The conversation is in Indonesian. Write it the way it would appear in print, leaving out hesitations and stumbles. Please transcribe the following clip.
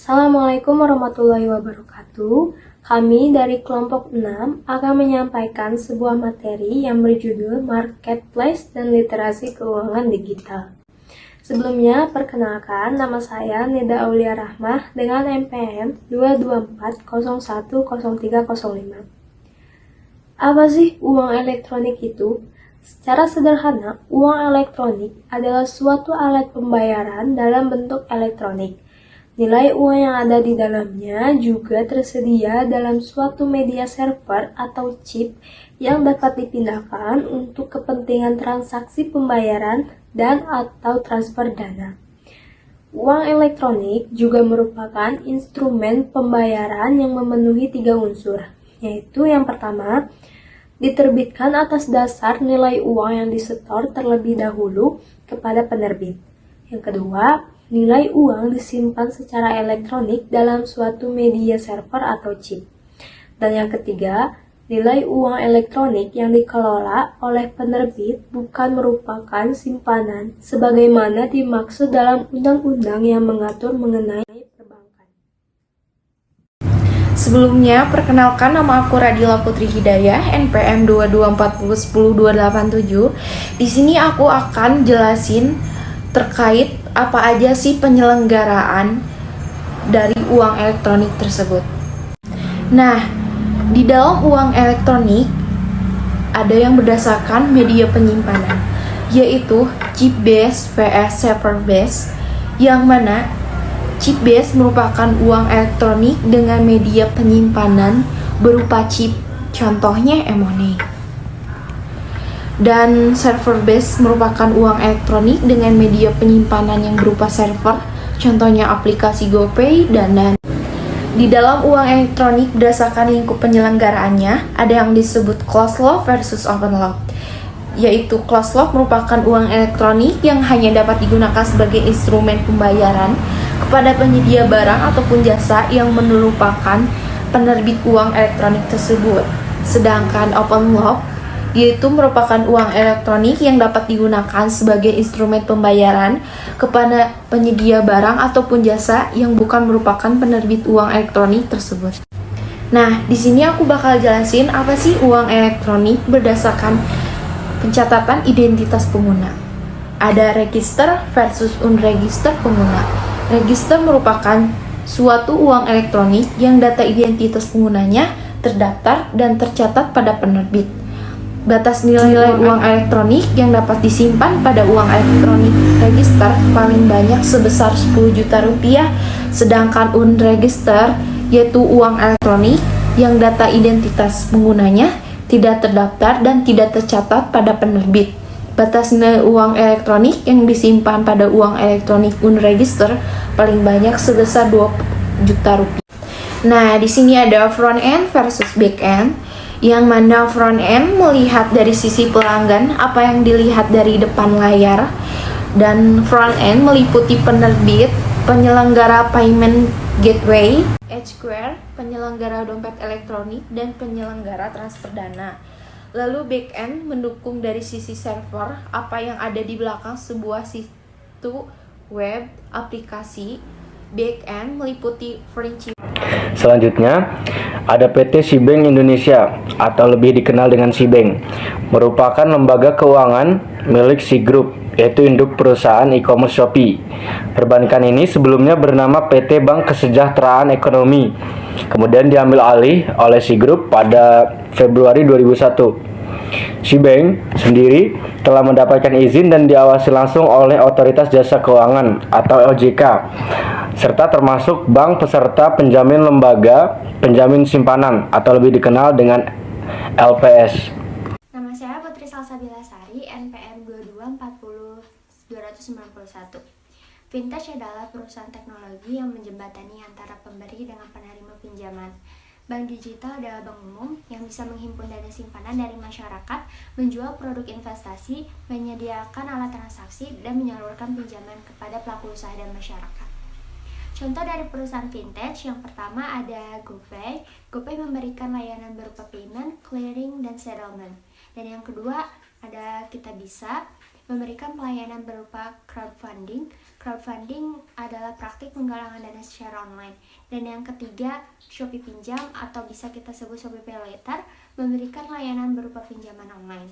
Assalamualaikum warahmatullahi wabarakatuh. Kami dari kelompok 6 akan menyampaikan sebuah materi yang berjudul Marketplace dan Literasi Keuangan Digital. Sebelumnya, perkenalkan nama saya Nida Aulia Rahmah dengan NPM 224010305. Apa sih uang elektronik itu? Secara sederhana, uang elektronik adalah suatu alat pembayaran dalam bentuk elektronik. Nilai uang yang ada di dalamnya juga tersedia dalam suatu media server atau chip yang dapat dipindahkan untuk kepentingan transaksi pembayaran dan atau transfer dana. Uang elektronik juga merupakan instrumen pembayaran yang memenuhi 3 unsur, yaitu yang pertama, diterbitkan atas dasar nilai uang yang disetor terlebih dahulu kepada penerbit. Yang kedua, nilai uang disimpan secara elektronik dalam suatu media server atau chip. Dan yang ketiga, nilai uang elektronik yang dikelola oleh penerbit bukan merupakan simpanan sebagaimana dimaksud dalam undang-undang yang mengatur mengenai perbankan. Sebelumnya, perkenalkan nama aku Radila Putri Hidayah, NPM 2240100287. Di sini aku akan jelasin terkait apa aja sih penyelenggaraan dari uang elektronik tersebut. Nah, di dalam uang elektronik ada yang berdasarkan media penyimpanan, yaitu chip base vs server base, yang mana chip base merupakan uang elektronik dengan media penyimpanan berupa chip, contohnya e-money. Dan server base merupakan uang elektronik dengan media penyimpanan yang berupa server, contohnya aplikasi GoPay dan di dalam uang elektronik berdasarkan lingkup penyelenggaraannya ada yang disebut closed loop versus open loop, yaitu closed loop merupakan uang elektronik yang hanya dapat digunakan sebagai instrumen pembayaran kepada penyedia barang ataupun jasa yang merupakan penerbit uang elektronik tersebut. Sedangkan open loop yaitu merupakan uang elektronik yang dapat digunakan sebagai instrumen pembayaran kepada penyedia barang ataupun jasa yang bukan merupakan penerbit uang elektronik tersebut. Nah, di sini aku bakal jelasin apa sih uang elektronik berdasarkan pencatatan identitas pengguna. Ada register versus unregister pengguna. Register merupakan suatu uang elektronik yang data identitas penggunanya terdaftar dan tercatat pada penerbit. Batas nilai uang elektronik yang dapat disimpan pada uang elektronik register paling banyak sebesar 10 juta rupiah, sedangkan unregister yaitu uang elektronik yang data identitas penggunanya tidak terdaftar dan tidak tercatat pada penerbit. Batas nilai uang elektronik yang disimpan pada uang elektronik unregister paling banyak sebesar 2 juta rupiah. Nah, di sini ada front end versus back end. Yang mana front end melihat dari sisi pelanggan apa yang dilihat dari depan layar, dan front end meliputi penerbit, penyelenggara payment gateway, H-Square, penyelenggara dompet elektronik, dan penyelenggara transfer dana. Lalu back end mendukung dari sisi server apa yang ada di belakang sebuah situ web aplikasi. Back end meliputi principal. Selanjutnya, ada PT SeaBank Indonesia atau lebih dikenal dengan SeaBank, merupakan lembaga keuangan milik Sea Group, yaitu induk perusahaan e-commerce Shopee. Perbankan ini sebelumnya bernama PT Bank Kesejahteraan Ekonomi, kemudian diambil alih oleh Sea Group pada Februari 2001. SeaBank sendiri telah mendapatkan izin dan diawasi langsung oleh Otoritas Jasa Keuangan atau OJK, serta termasuk bank peserta penjamin lembaga penjamin simpanan atau lebih dikenal dengan LPS. Nama saya Putri Salsabila Sari, NPM 2240291. Fintech adalah perusahaan teknologi yang menjembatani antara pemberi dengan penerima pinjaman. Bank digital adalah bank umum yang bisa menghimpun dana simpanan dari masyarakat, menjual produk investasi, menyediakan alat transaksi, dan menyalurkan pinjaman kepada pelaku usaha dan masyarakat. Contoh dari perusahaan fintech yang pertama ada GoPay. GoPay memberikan layanan berupa payment, clearing, dan settlement. Dan yang kedua ada Kitabisa, memberikan pelayanan berupa crowdfunding. Crowdfunding adalah praktik penggalangan dana secara online. Dan yang ketiga, Shopee Pinjam atau bisa kita sebut Shopee Pay Later, memberikan layanan berupa pinjaman online.